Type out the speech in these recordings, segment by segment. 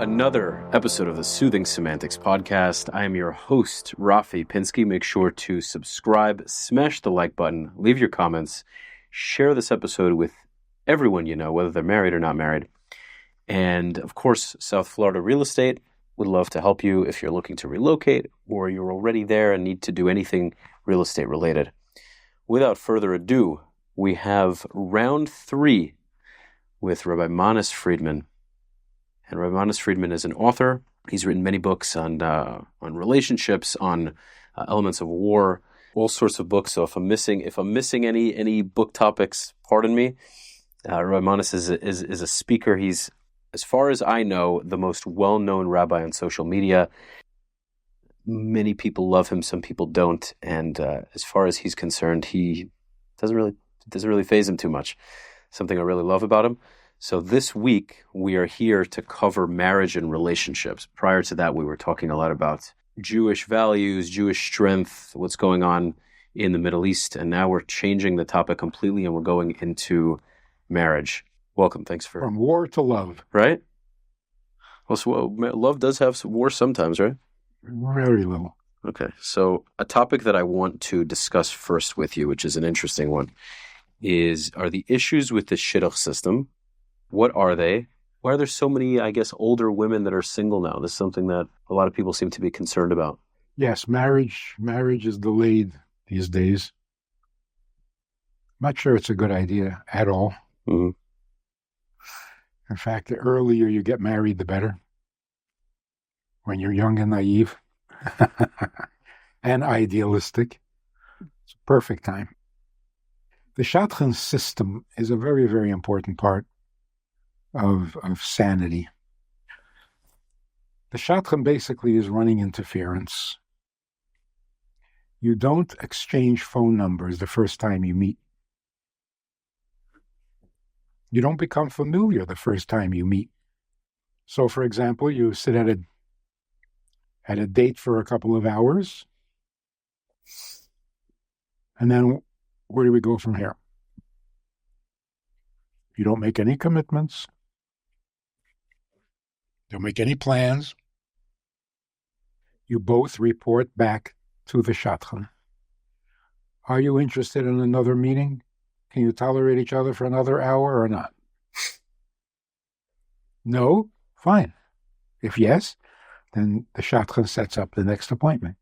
another episode of the Soothing Semantics podcast. I am your host, Rafi Pinsky. Make sure to subscribe, smash the like button, leave your comments, share this episode with everyone you know, whether they're married or not married. And of course, South Florida Real Estate would love to help you if you're looking to relocate or you're already there and need to do anything real estate related. Without further ado, we have round 3 with Rabbi Manis Friedman. And Rabbi Manis Friedman is an author. He's written many books on relationships, on elements of war, all sorts of books. So if I'm missing any book topics, pardon me. Rabbi Manis is a speaker. He's, as far as I know, the most well-known rabbi on social media. Many people love him, some people don't. And as far as he's concerned, he doesn't really faze him too much. Something I really love about him. So this week, we are here to cover marriage and relationships. Prior to that, we were talking a lot about Jewish values, Jewish strength, what's going on in the Middle East. And now we're changing the topic completely and we're going into marriage. Welcome. Thanks for... From war to love. Right? Well, so love does have some war sometimes, right? Very little. Okay. So a topic that I want to discuss first with you, which is an interesting one, are the issues with the shidduch system. What are they? Why are there so many, I guess, older women that are single now? This is something that a lot of people seem to be concerned about. Yes, marriage is delayed these days. I'm not sure it's a good idea at all. Mm-hmm. In fact, the earlier you get married, the better. When you're young and naive and idealistic, it's a perfect time. The shadchan system is a very, very important part of sanity. The shadchan basically is running interference. You don't exchange phone numbers the first time you meet. You don't become familiar the first time you meet. So, for example, you sit at a date for a couple of hours, and then where do we go from here? You don't make any commitments. Don't make any plans. You both report back to the shadchan. Are you interested in another meeting? Can you tolerate each other for another hour or not? No? Fine. If yes, then the shadchan sets up the next appointment,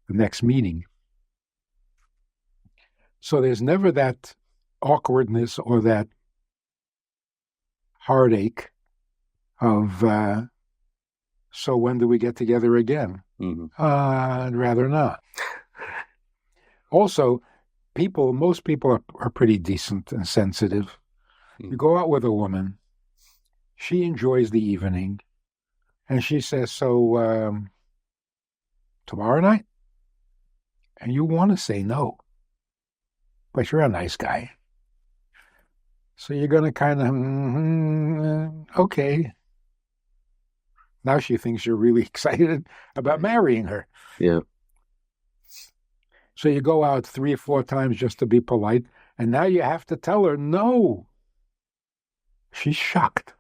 the next meeting. So there's never that awkwardness or that heartache of, so when do we get together again? Mm-hmm. I'd rather not. Also, most people are pretty decent and sensitive. Mm-hmm. You go out with a woman, she enjoys the evening, and she says, so tomorrow night? And you want to say no, but you're a nice guy. So you're going to kind of, okay. Now she thinks you're really excited about marrying her. Yeah. So you go out 3 or 4 times just to be polite, and now you have to tell her no. She's shocked.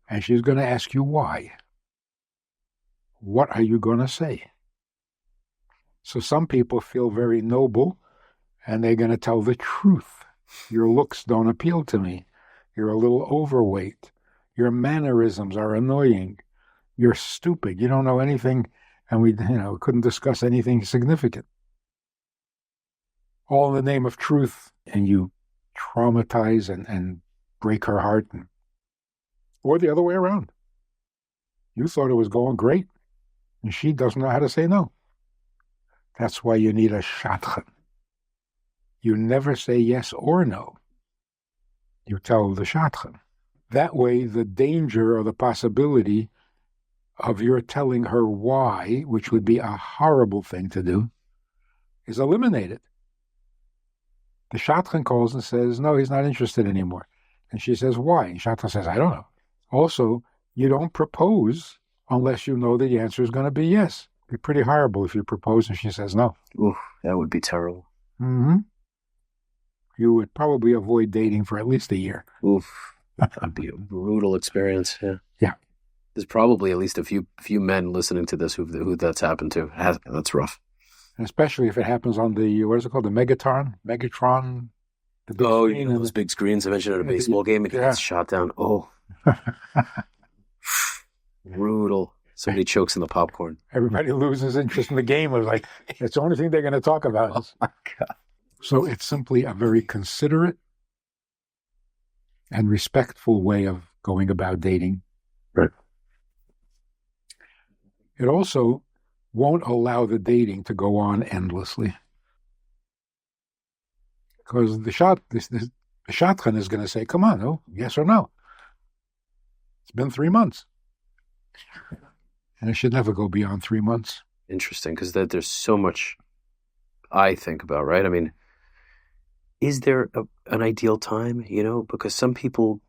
And she's going to ask you why. What are you going to say? So some people feel very noble, and they're going to tell the truth. Your looks don't appeal to me. You're a little overweight. Your mannerisms are annoying. You're stupid. You don't know anything, and we couldn't discuss anything significant. All in the name of truth, and you traumatize and break her heart. Or the other way around. You thought it was going great, and she doesn't know how to say no. That's why you need a shadchan. You never say yes or no. You tell the shadchan. That way, the danger or the possibility of your telling her why, which would be a horrible thing to do, is eliminated. The shadchan calls and says, no, he's not interested anymore. And she says, why? And shadchan says, I don't know. Also, you don't propose unless you know the answer is going to be yes. It'd be pretty horrible if you propose and she says no. Oof, that would be terrible. Mm-hmm. You would probably avoid dating for at least a year. Oof. That'd be a brutal experience. Yeah. Yeah. There's probably at least a few men listening to this who that's happened to. That's rough. And especially if it happens on the, what is it called? The Megatron, the big Oh, screen. those big screens I mentioned at a baseball game, and he gets shot down. Oh, brutal. Somebody chokes in the popcorn. Everybody loses interest in the game. It was like, it's the only thing they're going to talk about. Oh, my God. So it's simply a very considerate and respectful way of going about dating. Right. It also won't allow the dating to go on endlessly. Because the shotgun is going to say, come on, no, yes or no. It's been 3 months. And it should never go beyond 3 months. Interesting, because there's so much I think about, right? I mean, is there an ideal time, Because some people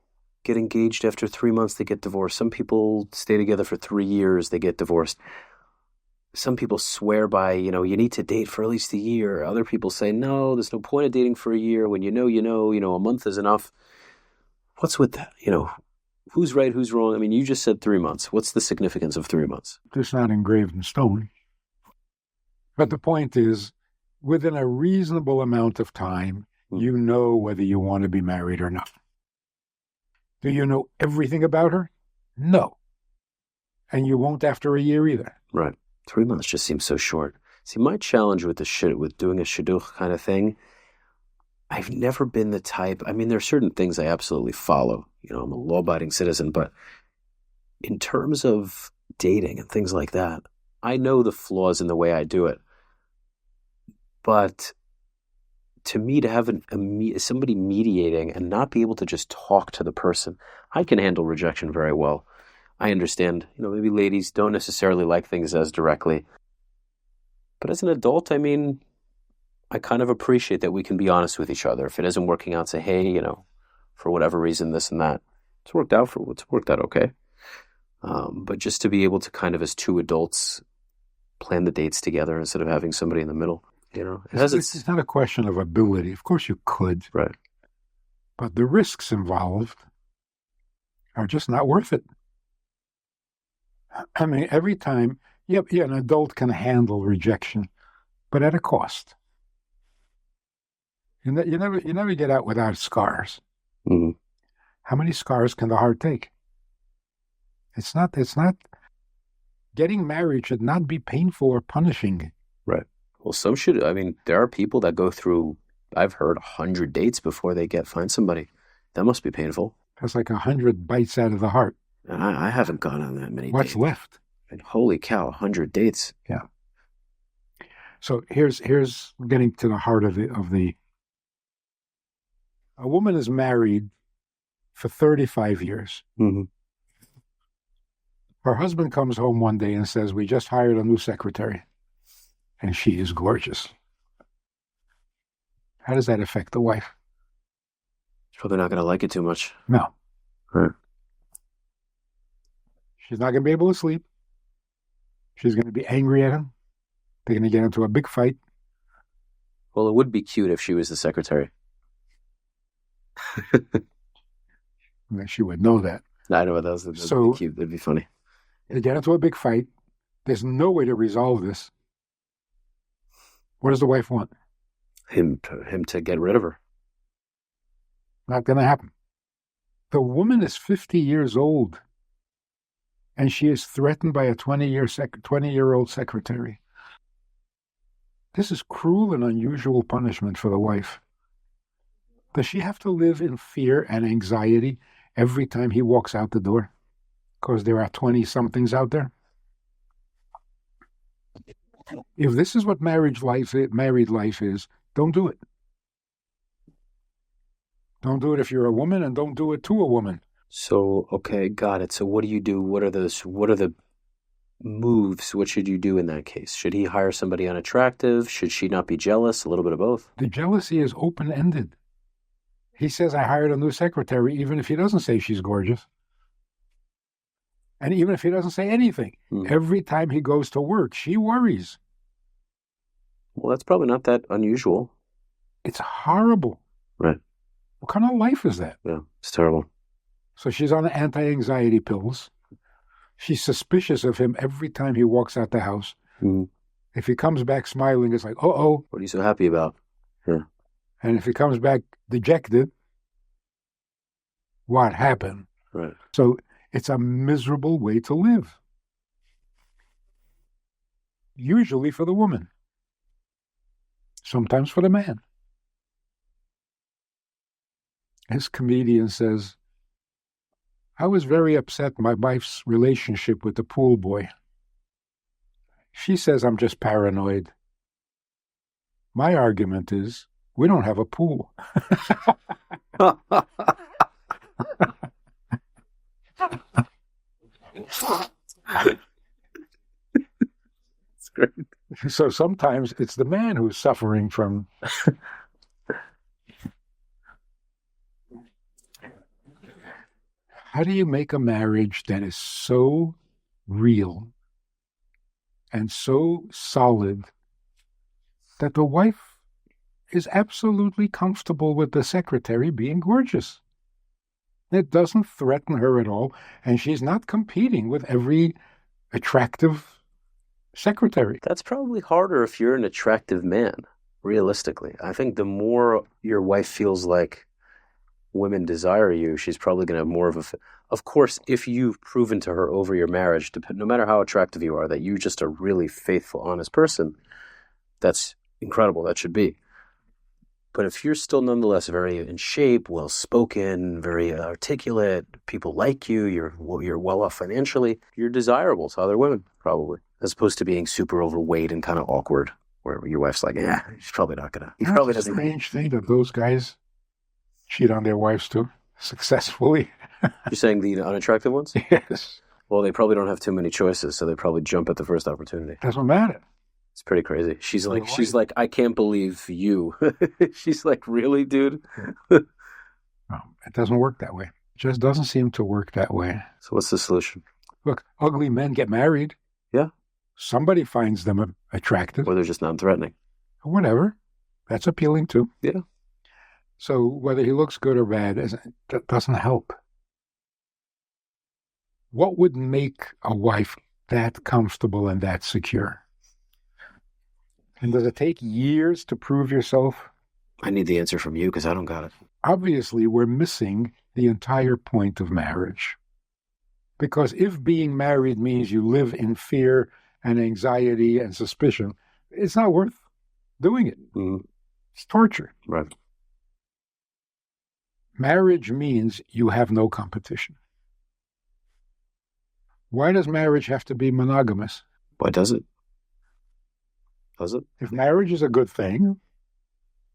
get engaged after 3 months, they get divorced. Some people stay together for 3 years, they get divorced. Some people swear by, you need to date for at least a year. Other people say, no, there's no point of dating for a year. When you know, a month is enough. What's with that? Who's right, who's wrong? I mean, you just said 3 months. What's the significance of 3 months? It's not engraved in stone. But the point is, within a reasonable amount of time, you know whether you want to be married or not. Do you know everything about her? No. And you won't after a year either. Right. 3 months just seems so short. See, my challenge with with doing a shidduch kind of thing, I've never been the type. I mean, there are certain things I absolutely follow. I'm a law-abiding citizen, but in terms of dating and things like that, I know the flaws in the way I do it. But to me, to have somebody mediating and not be able to just talk to the person, I can handle rejection very well. I understand, maybe ladies don't necessarily like things as directly. But as an adult, I mean, I kind of appreciate that we can be honest with each other. If it isn't working out, say, hey, for whatever reason, this and that. It's worked out okay. But just to be able to kind of, as two adults, plan the dates together instead of having somebody in the middle, It's not a question of ability. Of course you could. Right. But the risks involved are just not worth it. I mean, every time, an adult can handle rejection, but at a cost. You never get out without scars. Mm-hmm. How many scars can the heart take? It's not. Getting married should not be painful or punishing. Right. Well, some should. I mean, there are people that go through, I've heard, 100 dates before they find somebody. That must be painful. That's like 100 bites out of the heart. And I haven't gone on that many dates. What's left? And holy cow, 100 dates. Yeah. So here's getting to the heart of the. A woman is married for 35 years. Mm-hmm. Her husband comes home one day and says, we just hired a new secretary, and she is gorgeous. How does that affect the wife? She's probably not going to like it too much. No. Right. She's not going to be able to sleep. She's going to be angry at him. They're going to get into a big fight. Well, it would be cute if she was the secretary. She would know that. I know that'd be cute. That'd be funny. They get into a big fight. There's no way to resolve this. What does the wife want? Him to get rid of her. Not going to happen. The woman is 50 years old, and she is threatened by a 20-year-old secretary. This is cruel and unusual punishment for the wife. Does she have to live in fear and anxiety every time he walks out the door? Because there are 20-somethings out there? If this is what married life is, don't do it. Don't do it if you're a woman, and don't do it to a woman. So, okay, got it. So what do you do? What are the moves? What should you do in that case? Should he hire somebody unattractive? Should she not be jealous? A little bit of both. The jealousy is open-ended. He says, I hired a new secretary, even if he doesn't say she's gorgeous. And even if he doesn't say anything, every time he goes to work, she worries. Well, that's probably not that unusual. It's horrible. Right. What kind of life is that? Yeah, it's terrible. So she's on anti-anxiety pills. She's suspicious of him every time he walks out the house. Mm. If he comes back smiling, it's like, oh. What are you so happy about? Yeah. And if he comes back dejected, what happened? Right. So it's a miserable way to live. Usually for the woman. Sometimes for the man. His comedian says, I was very upset my wife's relationship with the pool boy. She says I'm just paranoid. My argument is, we don't have a pool. It's great. So sometimes it's the man who's suffering from... How do you make a marriage that is so real and so solid that the wife is absolutely comfortable with the secretary being gorgeous? It doesn't threaten her at all, and she's not competing with every attractive secretary. That's probably harder if you're an attractive man, realistically. I think the more your wife feels like women desire you, she's probably going to have more of a... Of course, if you've proven to her over your marriage, no matter how attractive you are, that you're just a really faithful, honest person, that's incredible. That should be. But if you're still nonetheless very in shape, well-spoken, very articulate, people like you, you're well off financially, you're desirable to other women, probably, as opposed to being super overweight and kind of awkward, where your wife's like, yeah, she's probably not going to... He probably doesn't... It's a strange thing that those guys cheat on their wives too, successfully. You're saying the unattractive ones? Yes. Well, they probably don't have too many choices, so they probably jump at the first opportunity. Doesn't matter. It's pretty crazy. She's like, I can't believe you. She's like, really, dude? No, it doesn't work that way. It just doesn't seem to work that way. So what's the solution? Look, ugly men get married. Yeah. Somebody finds them attractive. Or they're just non-threatening. Whatever. That's appealing too. Yeah. So whether he looks good or bad, that doesn't help. What would make a wife that comfortable and that secure? And does it take years to prove yourself? I need the answer from you because I don't got it. Obviously, we're missing the entire point of marriage. Because if being married means you live in fear and anxiety and suspicion, it's not worth doing it. Mm-hmm. It's torture. Right. Marriage means you have no competition. Why does marriage have to be monogamous? Why does it? Does it? If marriage is a good thing,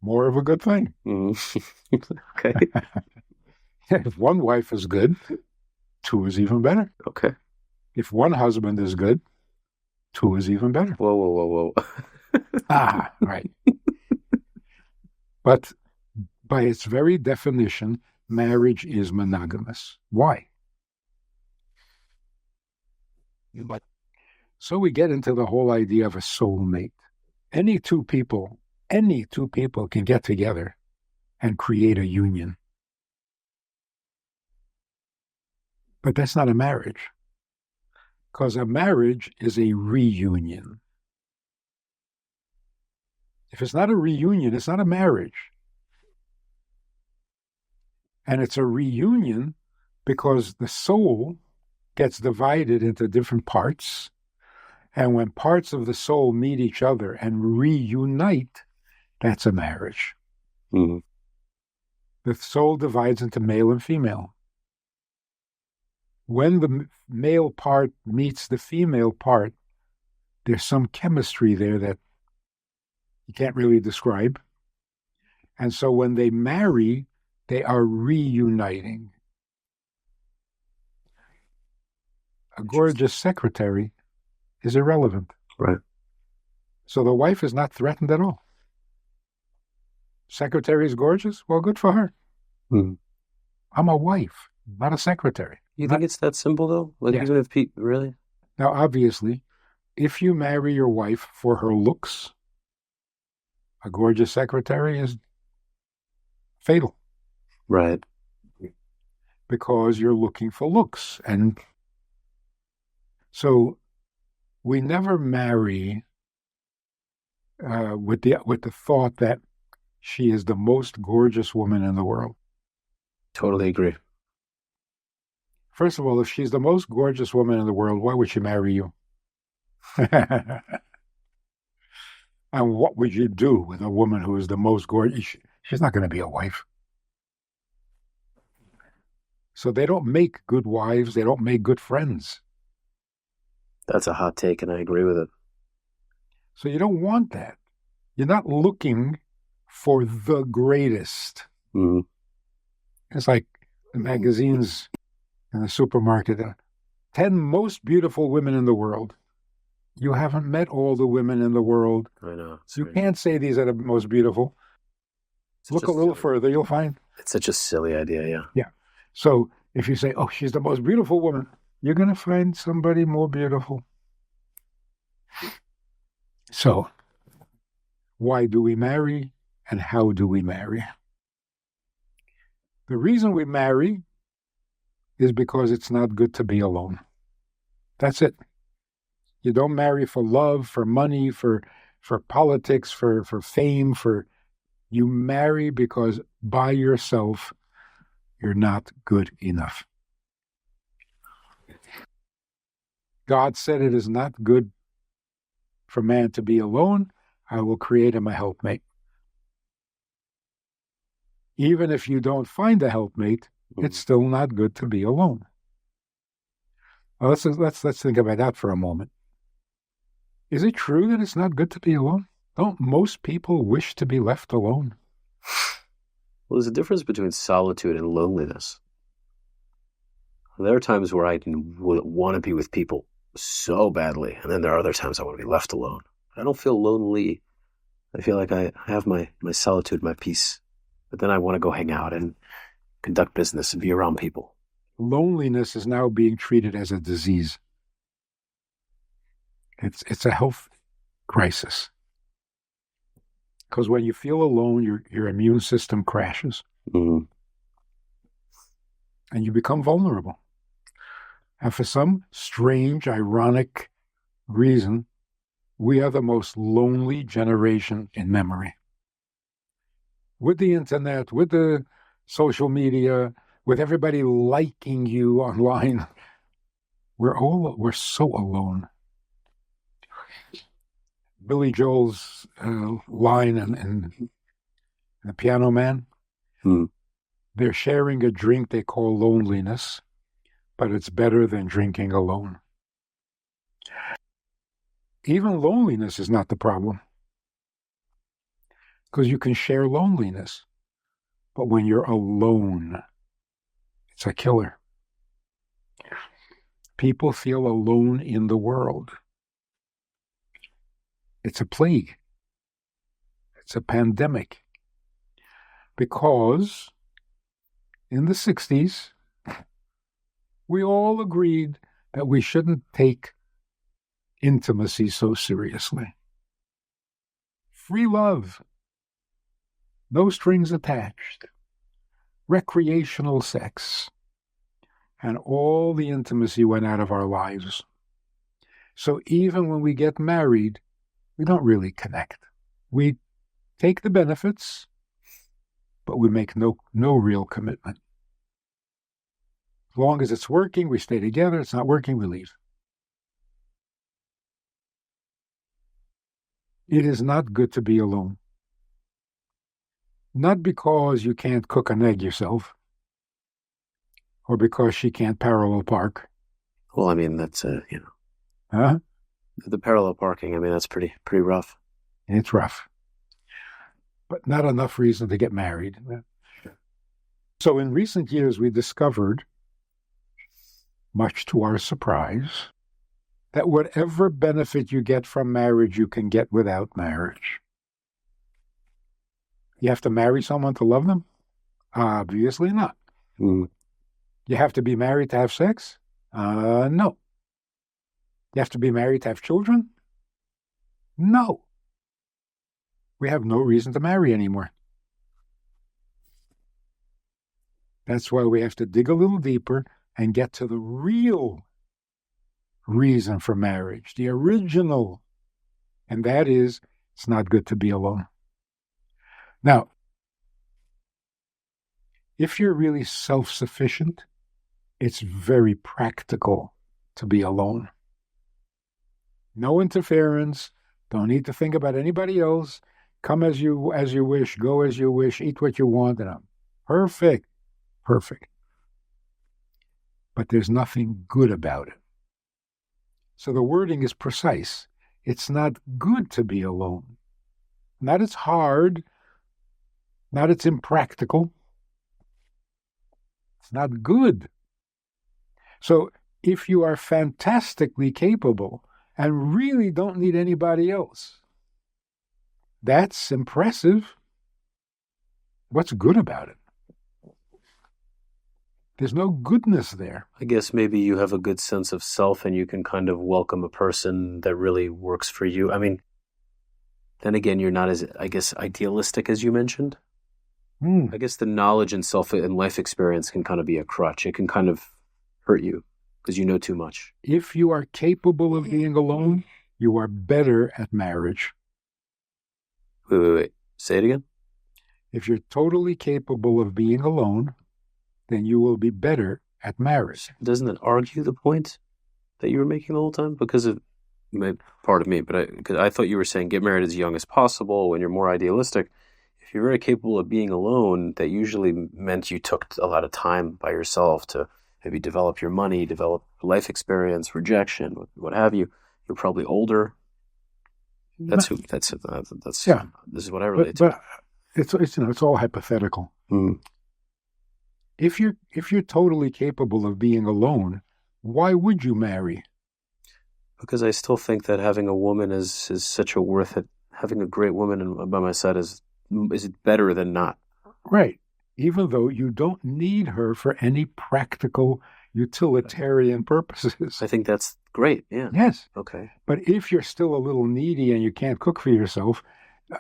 more of a good thing. Mm-hmm. Okay. If one wife is good, two is even better. Okay. If one husband is good, two is even better. Whoa. Right. But by its very definition, marriage is monogamous. Why? So we get into the whole idea of a soulmate. Any two people can get together and create a union. But that's not a marriage. Because a marriage is a reunion. If it's not a reunion, it's not a marriage. And it's a reunion because the soul gets divided into different parts. And when parts of the soul meet each other and reunite, that's a marriage. Mm-hmm. The soul divides into male and female. When the male part meets the female part, there's some chemistry there that you can't really describe. And so when they marry, they are reuniting. A gorgeous secretary is irrelevant. Right. So the wife is not threatened at all. Secretary is gorgeous? Well, good for her. Mm-hmm. I'm a wife, not a secretary. You think it's that simple, though? Like, Yeah. even if people... Really? Now, obviously, if you marry your wife for her looks, a gorgeous secretary is fatal. Right. because you're looking for looks. And so we never marry with the thought that she is the most gorgeous woman in the world. Totally agree. First of all, if she's the most gorgeous woman in the world, why would she marry you? And what would you do with a woman who is the most gorgeous? She's not going to be a wife. So they don't make good wives. They don't make good friends. That's a hot take, and I agree with it. So you don't want that. You're not looking for the greatest. Mm-hmm. It's like the magazines in the supermarket. 10 most beautiful women in the world. You haven't met all the women in the world. I know. You can't say these are the most beautiful. Look a little further, you'll find. It's such a silly idea, yeah. Yeah. So if you say, oh, she's the most beautiful woman, you're going to find somebody more beautiful. So why do we marry and how do we marry? The reason we marry is because it's not good to be alone. That's it. You don't marry for love, for money, for politics, for fame, you marry because by yourself you're not good enough. God said it is not good for man to be alone. I will create him a helpmate. Even if you don't find a helpmate, it's still not good to be alone. Well, let's think about that for a moment. Is it true that it's not good to be alone? Don't most people wish to be left alone? Well, there's a difference between solitude and loneliness. There are times where I want to be with people so badly, and then there are other times I want to be left alone. I don't feel lonely. I feel like I have my solitude, my peace, but then I want to go hang out and conduct business and be around people. Loneliness is now being treated as a disease. It's a health crisis. Because when you feel alone, your immune system crashes. Mm-hmm. And you become vulnerable. And for some strange, ironic reason, we are the most lonely generation in memory. With the internet, with the social media, with everybody liking you online, we're so alone. Billy Joel's line in The Piano Man, they're sharing a drink they call loneliness, but it's better than drinking alone. Even loneliness is not the problem, because you can share loneliness. But when you're alone, it's a killer. People feel alone in the world. It's a plague. It's a pandemic. Because in the 60s, we all agreed that we shouldn't take intimacy so seriously. Free love, no strings attached, recreational sex, and all the intimacy went out of our lives. So even when we get married, we don't really connect. We take the benefits, but we make no real commitment. As long as it's working, we stay together. It's not working, we leave. It is not good to be alone. Not because you can't cook an egg yourself, or because she can't parallel park. Well, I mean, that's, Huh? The parallel parking, I mean, that's pretty rough. It's rough. But not enough reason to get married. So in recent years, we discovered, much to our surprise, that whatever benefit you get from marriage, you can get without marriage. You have to marry someone to love them? Obviously not. Mm. You have to be married to have sex? No. You have to be married to have children? No. We have no reason to marry anymore. That's why we have to dig a little deeper and get to the real reason for marriage, the original. And that is, it's not good to be alone. Now, if you're really self-sufficient, it's very practical to be alone. No interference. Don't need to think about anybody else. Come as you wish, go as you wish, eat what you want, and I'm perfect. But there's nothing good about it. So the wording is precise. It's not good to be alone. Not it's hard, not it's impractical. It's not good. So if you are fantastically capable and really don't need anybody else, that's impressive. What's good about it? There's no goodness there. I guess maybe you have a good sense of self and you can kind of welcome a person that really works for you. I mean, then again, you're not as, I guess, idealistic as you mentioned. I guess the knowledge and self and life experience can kind of be a crutch. It can kind of hurt you because you know too much. If you are capable of being alone, you are better at marriage. Wait. Say it again. If you're totally capable of being alone, then you will be better at marriage. Doesn't it argue the point that you were making the whole time? Because of, pardon me, but I thought you were saying get married as young as possible when you're more idealistic. If you're very capable of being alone, that usually meant you took a lot of time by yourself to maybe develop your money, develop life experience, rejection, what have you. You're probably older. That's yeah. This is what I relate to. But it's all hypothetical. If you're totally capable of being alone, why would you marry? Because I still think that having a woman is such a worth it. Having a great woman by my side is better than not. Right. Even though you don't need her for any practical utilitarian purposes. I think that's great. Yeah. Yes. Okay. But if you're still a little needy and you can't cook for yourself,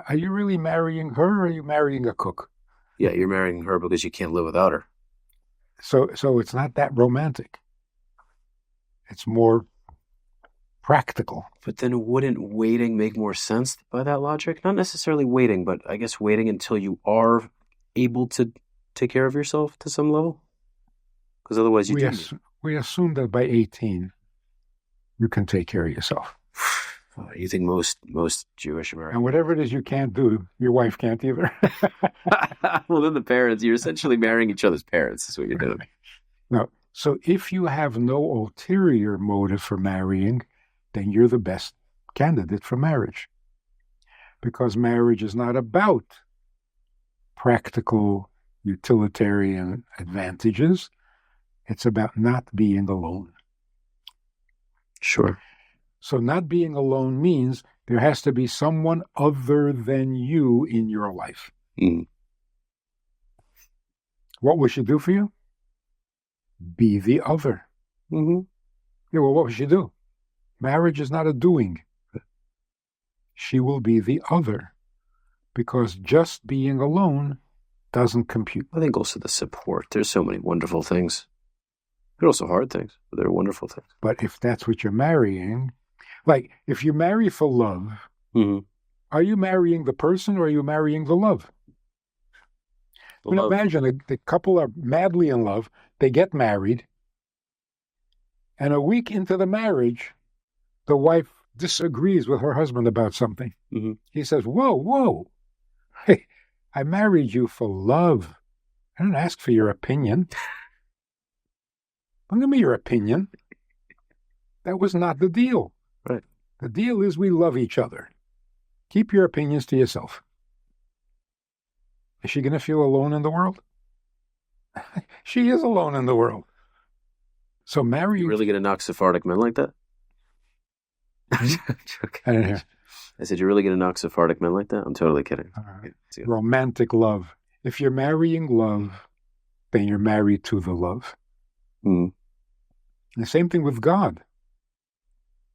are you really marrying her or are you marrying a cook? Yeah, you're marrying her because you can't live without her. So it's not that romantic. It's more practical. But then wouldn't waiting make more sense by that logic? Not necessarily waiting, but I guess waiting until you are able to take care of yourself to some level? Because otherwise we assume that by 18, you can take care of yourself. You think most Jewish Americans... And whatever it is you can't do, your wife can't either. Well, then the parents, you're essentially marrying each other's parents, is what you're doing. No. So if you have no ulterior motive for marrying, then you're the best candidate for marriage. Because marriage is not about practical, utilitarian advantages. It's about not being alone. Sure. So not being alone means there has to be someone other than you in your life. What will she do for you? Be the other. Yeah, well, what will she do? Marriage is not a doing. She will be the other. Because just being alone doesn't compute. I think also the support. There's so many wonderful things. There are also hard things, but there are wonderful things. But if that's what you're marrying, like if you marry for love, are you marrying the person or are you marrying the love? Imagine the couple are madly in love, they get married, and a week into the marriage, the wife disagrees with her husband about something. He says, whoa, hey, I married you for love. I didn't ask for your opinion. Don't give me your opinion. That was not the deal. Right. The deal is we love each other. Keep your opinions to yourself. Is she going to feel alone in the world? She is alone in the world. So marry... You really going to knock Sephardic men like that? Okay. I didn't hear. I said, you're really going to knock Sephardic men like that? I'm totally kidding. Yeah, romantic love. If you're marrying love, then you're married to the love. The same thing with God.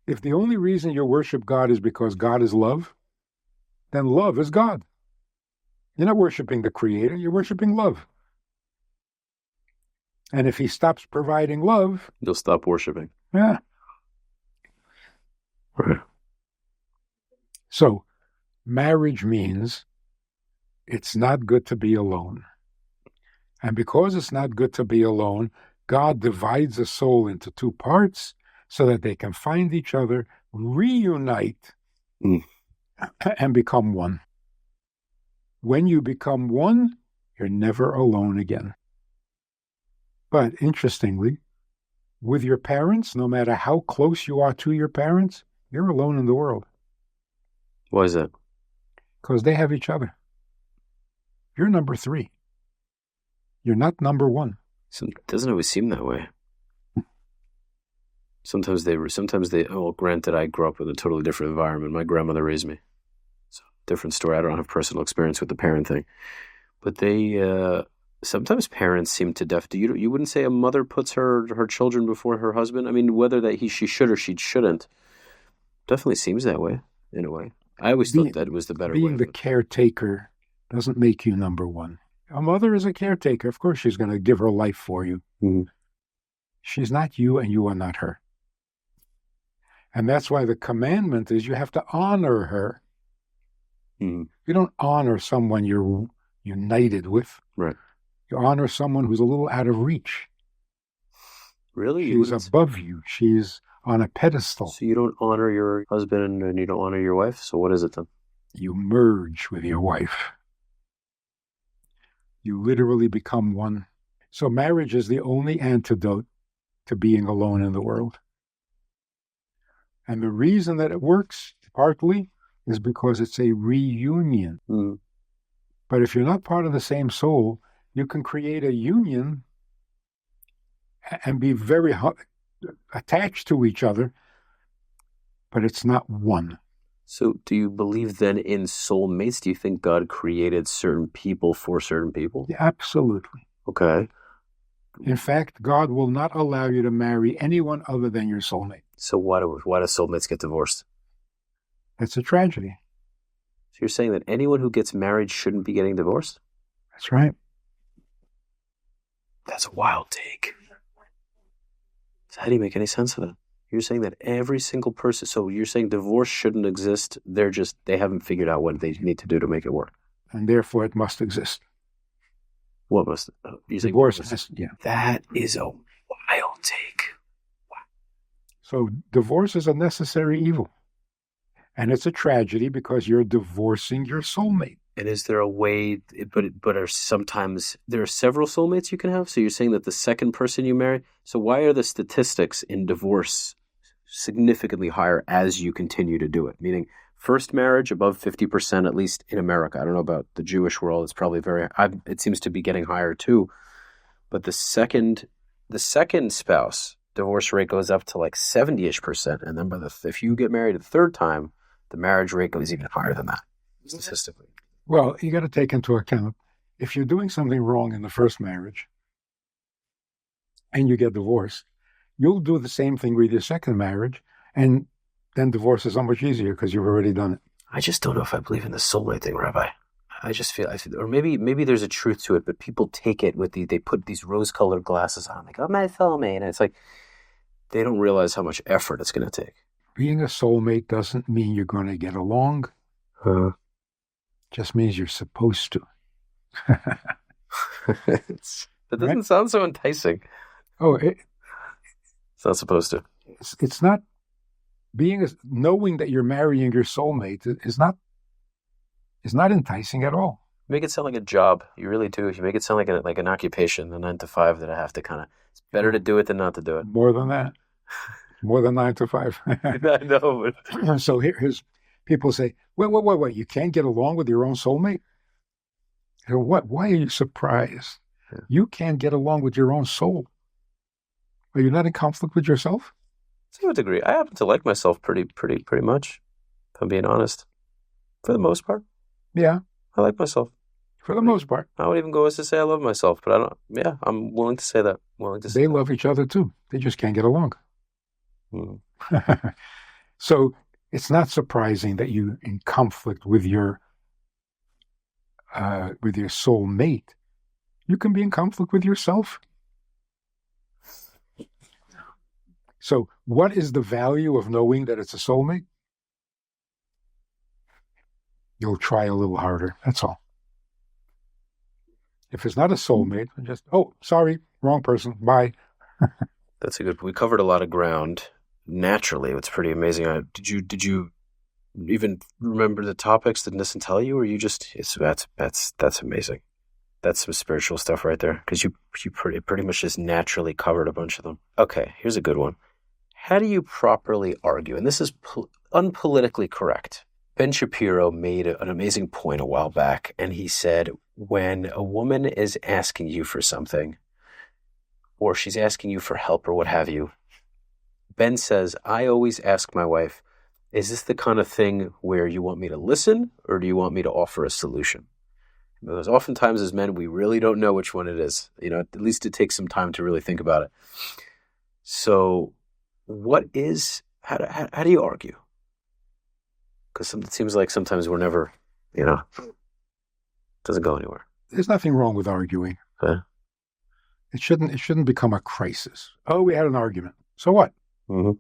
If the only reason you worship God is because God is love, then love is God. You're not worshiping the Creator, you're worshiping love. And if he stops providing love, you'll stop worshiping. yeah. Right. So marriage means it's not good to be alone. And because it's not good to be alone, God divides a soul into two parts so that they can find each other, reunite, and become one. When you become one, you're never alone again. But interestingly, with your parents, no matter how close you are to your parents, you're alone in the world. Why is that? Because they have each other. You're number 3. You're not number 1. So it doesn't always seem that way. Sometimes they, well, granted, I grew up in a totally different environment. My grandmother raised me. So different story. I don't have personal experience with the parent thing. But they, sometimes parents seem to you wouldn't say a mother puts her children before her husband? I mean, whether that she should or she shouldn't, definitely seems that way, in a way. I always thought that was the better way. Being the caretaker doesn't make you number 1. A mother is a caretaker. Of course, she's going to give her life for you. Mm-hmm. She's not you, and you are not her. And that's why the commandment is you have to honor her. Mm-hmm. You don't honor someone you're united with. Right. You honor someone who's a little out of reach. Really? She's above you. She's on a pedestal. So you don't honor your husband and you don't honor your wife? So what is it then? You merge with your wife. You literally become one. So marriage is the only antidote to being alone in the world. And the reason that it works, partly, is because it's a reunion. Mm. But if you're not part of the same soul, you can create a union and be very attached to each other, but it's not one. So do you believe then in soulmates? Do you think God created certain people for certain people? Yeah, absolutely. Okay. In fact, God will not allow you to marry anyone other than your soulmate. So why do soulmates get divorced? That's a tragedy. So you're saying that anyone who gets married shouldn't be getting divorced? That's right. That's a wild take. So how do you make any sense of that? You're saying that every single person, so you're saying divorce shouldn't exist, they haven't figured out what they need to do to make it work. And therefore it must exist. What must, you're saying divorce? Yeah. That is a wild take. Wow. So divorce is a necessary evil. And it's a tragedy because you're divorcing your soulmate. And is there a way, but are sometimes, there are several soulmates you can have? So you're saying that the second person you marry, so why are the statistics in divorce significantly higher as you continue to do it? Meaning first marriage above 50%, at least in America. I don't know about the Jewish world. It's probably it seems to be getting higher too. But the second spouse, divorce rate goes up to like 70-ish%. And then if you get married a third time, the marriage rate goes even higher than that, statistically. Well, you got to take into account, if you're doing something wrong in the first marriage and you get divorced, you'll do the same thing with your second marriage, and then divorce is so much easier because you've already done it. I just don't know if I believe in the soulmate thing, Rabbi. I feel, or maybe there's a truth to it, but people take it with they put these rose-colored glasses on, like, oh, my soulmate, and it's like they don't realize how much effort it's going to take. Being a soulmate doesn't mean you're going to get along. Just means you're supposed to. That doesn't sound so enticing. Oh, it's not supposed to. It's not knowing that you're marrying your soulmate is not enticing at all. You make it sound like a job. You really do. You make it sound like an occupation, a 9 to 5 that I have to kind of. It's better to do it than not to do it. More than that. More than 9 to 5. I know. But... So here's people say, wait, you can't get along with your own soulmate? What? Why are you surprised? Yeah. You can't get along with your own soul. Are you not in conflict with yourself? To a degree. I happen to like myself pretty much, if I'm being honest. For the most part. Yeah. I like myself. For the most part. I would even go as to say I love myself, but I'm willing to say that. They love each other too. They just can't get along. Mm. So it's not surprising that you're in conflict with your soulmate. You can be in conflict with yourself. So what is the value of knowing that it's a soulmate? You'll try a little harder. That's all. If it's not a soulmate, just, oh, sorry, wrong person. Bye. That's a good. We covered a lot of ground naturally. It's pretty amazing. Did you even remember the topics? Did Nissen tell you, or you just? That's amazing. That's some spiritual stuff right there, because you pretty much just naturally covered a bunch of them. Okay, here's a good one. How do you properly argue? And this is unpolitically correct. Ben Shapiro made an amazing point a while back, and he said, when a woman is asking you for something, or she's asking you for help or what have you, Ben says, I always ask my wife, is this the kind of thing where you want me to listen, or do you want me to offer a solution? Because oftentimes as men, we really don't know which one it is. At least it takes some time to really think about it. So how do you argue? Because it seems like sometimes we're never, it doesn't go anywhere. There's nothing wrong with arguing. Okay. It shouldn't become a crisis. Oh, we had an argument. So what? Mm-hmm.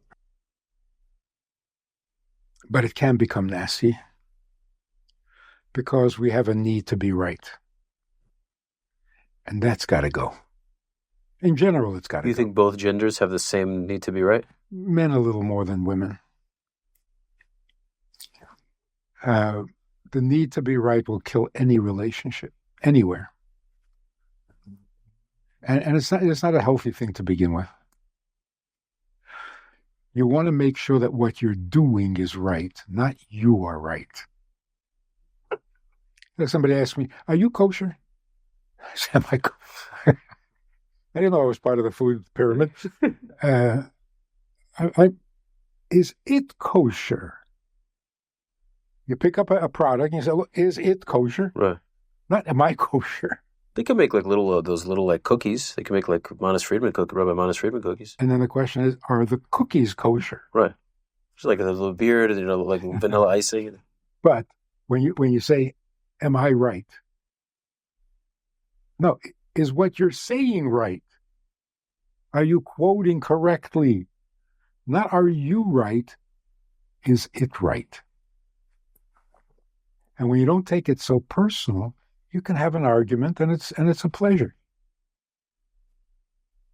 But it can become nasty because we have a need to be right. And that's got to go. In general, it's got to go. Do you think both genders have the same need to be right? Men a little more than women. The need to be right will kill any relationship, anywhere. And it's not a healthy thing to begin with. You want to make sure that what you're doing is right, not you are right. Somebody asked me, are you kosher? I said, am I kosher? I didn't know I was part of the food pyramid. Is it kosher? You pick up a product and you say, look, is it kosher? Right. Not, am I kosher? They can make like those little cookies. They can make like Rabbi Manis Friedman cookies. And then the question is, are the cookies kosher? Right. Just like a little beard and like vanilla icing. But when you say, am I right? No, is what you're saying right? Are you quoting correctly? Not are you right? Is it right? And when you don't take it so personal, you can have an argument and it's a pleasure.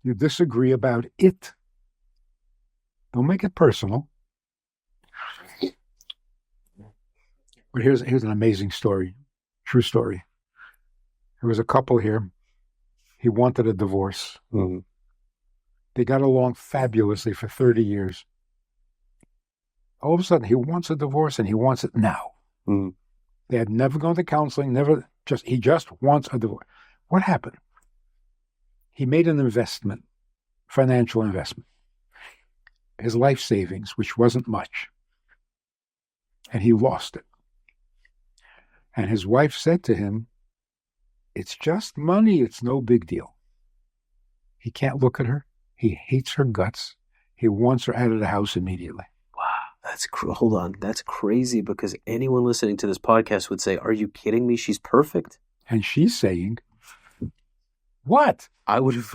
You disagree about it. Don't make it personal. But here's an amazing story, true story. There was a couple here. He wanted a divorce. Mm-hmm. They got along fabulously for 30 years. All of a sudden, he wants a divorce and he wants it now. Mm-hmm. They had never gone to counseling, he just wants a divorce. What happened? He made an investment, financial investment. His life savings, which wasn't much. And he lost it. And his wife said to him, it's just money, it's no big deal. He can't look at her. He hates her guts. He wants her out of the house immediately. Hold on. That's crazy, because anyone listening to this podcast would say, are you kidding me? She's perfect. And she's saying, what? I would have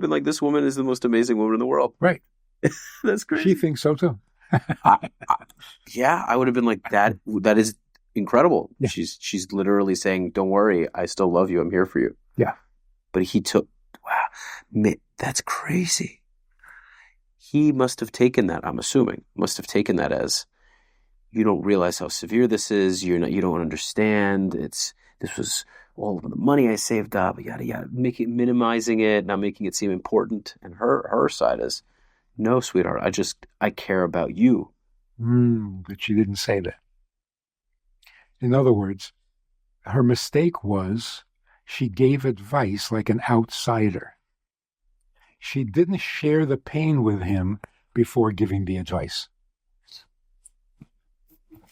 been like, this woman is the most amazing woman in the world. Right. That's crazy. She thinks so too. Yeah, I would have been like, that is incredible. Yeah. She's literally saying, don't worry, I still love you. I'm here for you. Yeah. But that's crazy. He must have taken that, I'm assuming, as, you don't realize how severe this is. You don't understand. This was all of the money I saved up, yada, yada, minimizing it, not making it seem important. And her side is, no, sweetheart, I care about you. But she didn't say that. In other words, her mistake was she gave advice like an outsider. She didn't share the pain with him before giving the advice.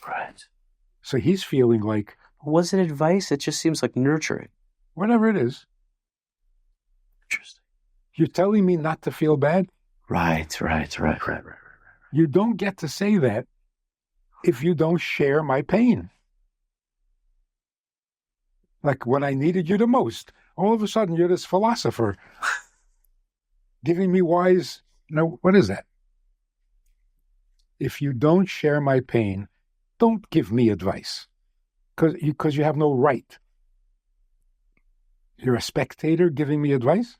Right. So he's feeling like... Was it advice? It just seems like nurturing. Whatever it is. Interesting. You're telling me not to feel bad? Right. You don't get to say that if you don't share my pain. Like when I needed you the most, all of a sudden you're this philosopher. Giving me wise, what is that? If you don't share my pain, don't give me advice, because you have no right. You're a spectator giving me advice?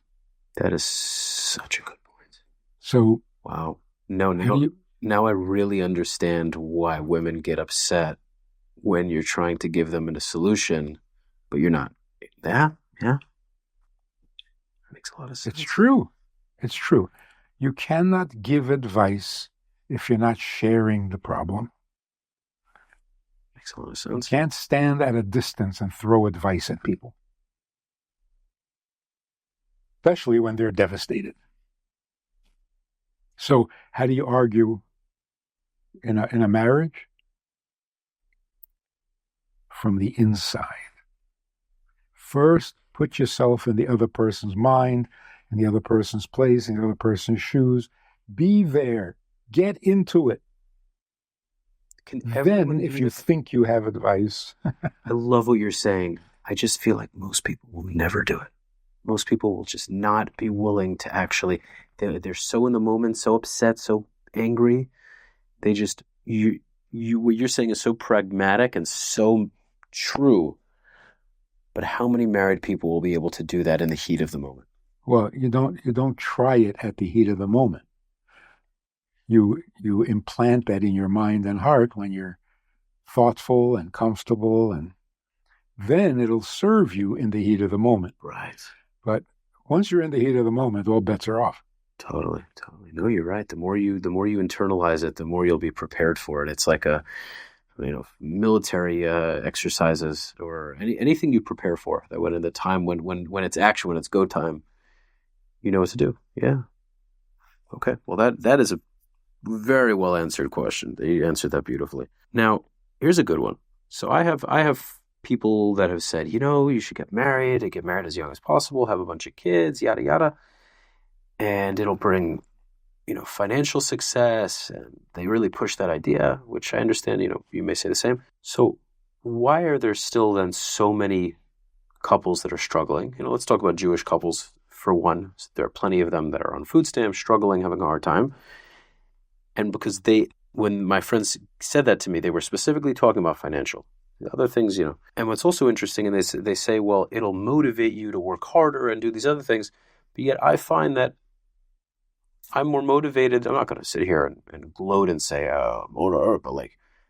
That is such a good point. So, wow. Now I really understand why women get upset when you're trying to give them a solution, but you're not. Yeah. That makes a lot of sense. It's true. It's true. You cannot give advice if you're not sharing the problem. Makes a lot of sense. You can't stand at a distance and throw advice at people, especially when they're devastated. So how do you argue in a marriage? From the inside. First, put yourself in the other person's mind, in the other person's place, in the other person's shoes. Be there. Get into it. Then, if you think you have advice... I love what you're saying. I just feel like most people will never do it. Most people will just not be willing to actually... They're so in the moment, so upset, so angry. They just... what you're saying is so pragmatic and so true. But how many married people will be able to do that in the heat of the moment? Well, you don't try it at the heat of the moment. You implant that in your mind and heart when you're thoughtful and comfortable, and then it'll serve you in the heat of the moment. Right. But once you're in the heat of the moment, all bets are off. Totally. No, you're right. The more you internalize it, the more you'll be prepared for it. It's like military exercises or anything you prepare for. That when in the time when it's action, when it's go time, you know what to do. Yeah. Okay. Well, that is a very well answered question. You answered that beautifully. Now, here's a good one. So I have people that have said, you should get married as young as possible, have a bunch of kids, yada yada, and it'll bring financial success, and they really push that idea, which I understand, you may say the same. So why are there still then so many couples that are struggling? Let's talk about Jewish couples for one. There are plenty of them that are on food stamps, struggling, having a hard time. And because when my friends said that to me, they were specifically talking about financial. The other things, And what's also interesting, and they say, well, it'll motivate you to work harder and do these other things. But yet I find that I'm more motivated. I'm not going to sit here and gloat and say, but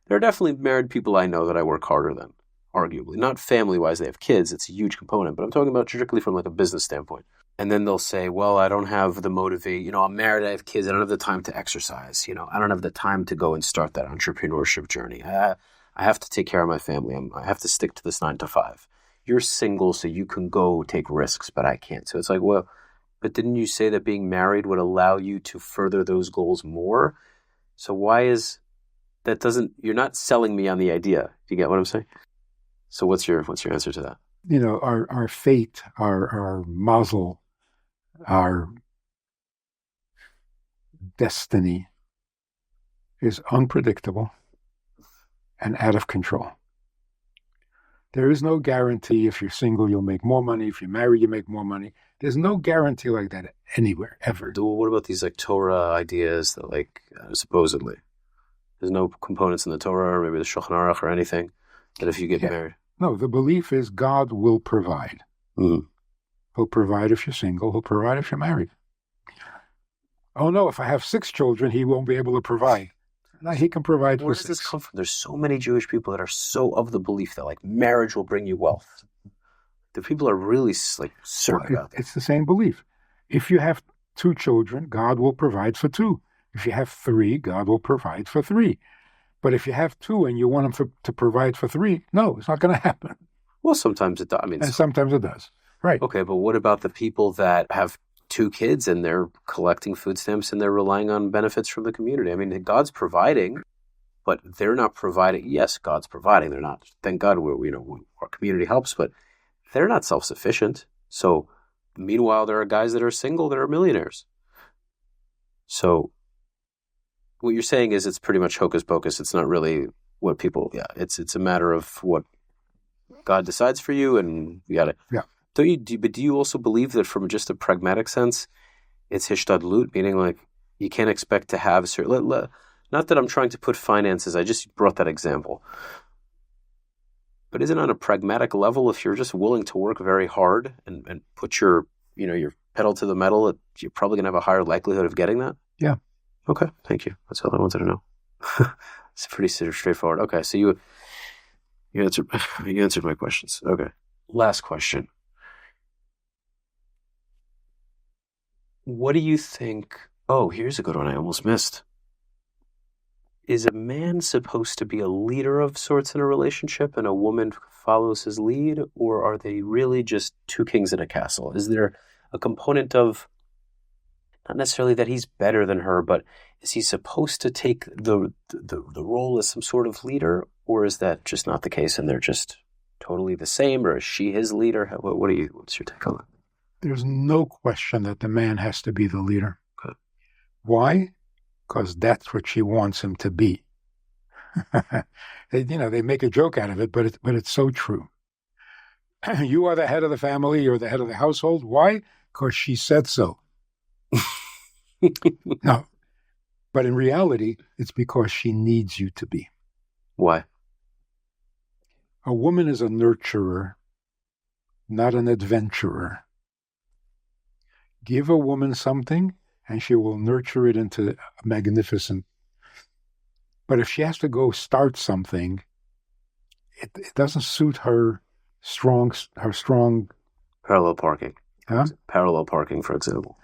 there are definitely married people I know that I work harder than, arguably. Not family-wise, they have kids. It's a huge component. But I'm talking about strictly from a business standpoint. And then they'll say, well, I don't have the motivate. I'm married, I have kids. I don't have the time to exercise. I don't have the time to go and start that entrepreneurship journey. I have to take care of my family. I have to stick to this 9 to 5. You're single, so you can go take risks, but I can't. So it's like, well, but didn't you say that being married would allow you to further those goals more? So why is that you're not selling me on the idea. Do you get what I'm saying? So what's your answer to that? Our fate, our mazel, our destiny is unpredictable and out of control. There is no guarantee if you're single, you'll make more money. If you're married, you make more money. There's no guarantee like that anywhere, ever. What about these Torah ideas that supposedly there's no components in the Torah or maybe the Shulchan Aruch or anything that if you get married? No, the belief is God will provide. Mm-hmm. He'll provide if you're single. He'll provide if you're married. Oh no, if I have 6 children, he won't be able to provide. No, he can provide. Where does this come from? There's so many Jewish people that are so of the belief that marriage will bring you wealth. The people are really certain about that. It's the same belief. If you have 2 children, God will provide for 2. If you have 3, God will provide for 3. But if you have 2 and you want him to provide for 3, no, it's not going to happen. Well, sometimes it does. And sometimes it does. Right. Okay, but what about the people that have 2 kids and they're collecting food stamps and they're relying on benefits from the community? I mean, God's providing, but they're not providing. Yes, God's providing. They're not. Thank God, our community helps, but they're not self-sufficient. So, meanwhile, there are guys that are single that are millionaires. So, what you're saying is it's pretty much hocus pocus. It's not really what people. Yeah, it's a matter of what God decides for you, and you got to. Yeah. But do you also believe that from just a pragmatic sense, it's hishtadlut, meaning like you can't expect to have certain. Not that I'm trying to put finances. I just brought that example. But isn't it on a pragmatic level, if you're just willing to work very hard and put your pedal to the metal, you're probably going to have a higher likelihood of getting that? Yeah. Okay, thank you. That's all I wanted to know. It's pretty straightforward. Okay, so you answered my questions. Okay, last question. What do you think? Oh, here's a good one I almost missed. Is a man supposed to be a leader of sorts in a relationship and a woman follows his lead, or are they really just two kings in a castle? Is there a component of, not necessarily that he's better than her, but is he supposed to take the role as some sort of leader, or is that just not the case and they're just totally the same, or is she his leader? What's your take on that? There's no question that the man has to be the leader. Okay. Why? Because that's what she wants him to be. They make a joke out of it, but it's so true. You are the head of the family, you're the head of the household. Why? Because she said so. No, but in reality, it's because she needs you to be. Why? A woman is a nurturer, not an adventurer. Give a woman something, and she will nurture it into magnificent. But if she has to go start something, it doesn't suit her strong. Parallel parking. Huh? Parallel parking, for example.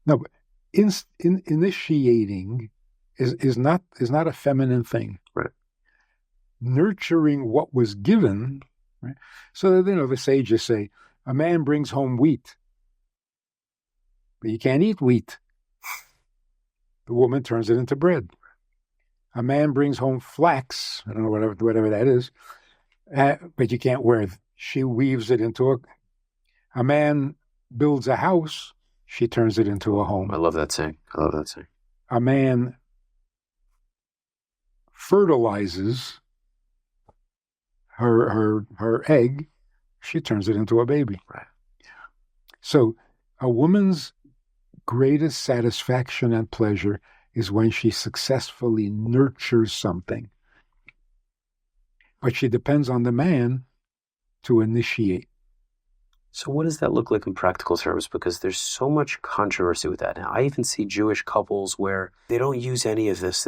No, but initiating is not a feminine thing. Right. Nurturing what was given, right? So the sages say a man brings home wheat, but you can't eat wheat. The woman turns it into bread. A man brings home flax, I don't know, whatever that is, but you can't wear it. She weaves it into a man builds a house, she turns it into a home. I love that saying. A man fertilizes her egg, she turns it into a baby. Right. So a woman's greatest satisfaction and pleasure is when she successfully nurtures something. But she depends on the man to initiate. So what does that look like in practical terms? Because there's so much controversy with that now. I even see Jewish couples where they don't use any of this.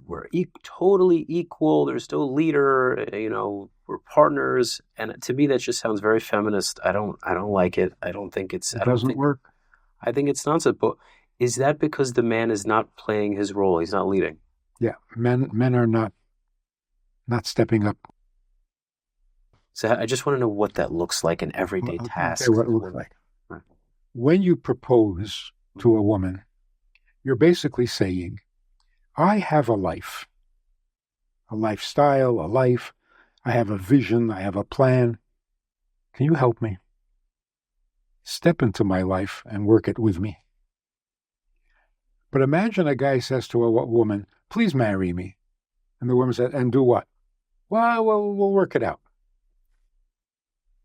We're totally equal. There's no leader. We're partners. And to me, that just sounds very feminist. I don't like it. I don't think it doesn't work. I think it's nonsense. But is that because the man is not playing his role? He's not leading. Yeah, men are not stepping up. So I just want to know what that looks like in everyday tasks. What it looks like. Right. When you propose to a woman, you're basically saying, I have a life, a lifestyle, a life. I have a vision. I have a plan. Can you help me? Step into my life and work it with me. But imagine a guy says to a woman, please marry me. And the woman said, and do what? Well, we'll work it out.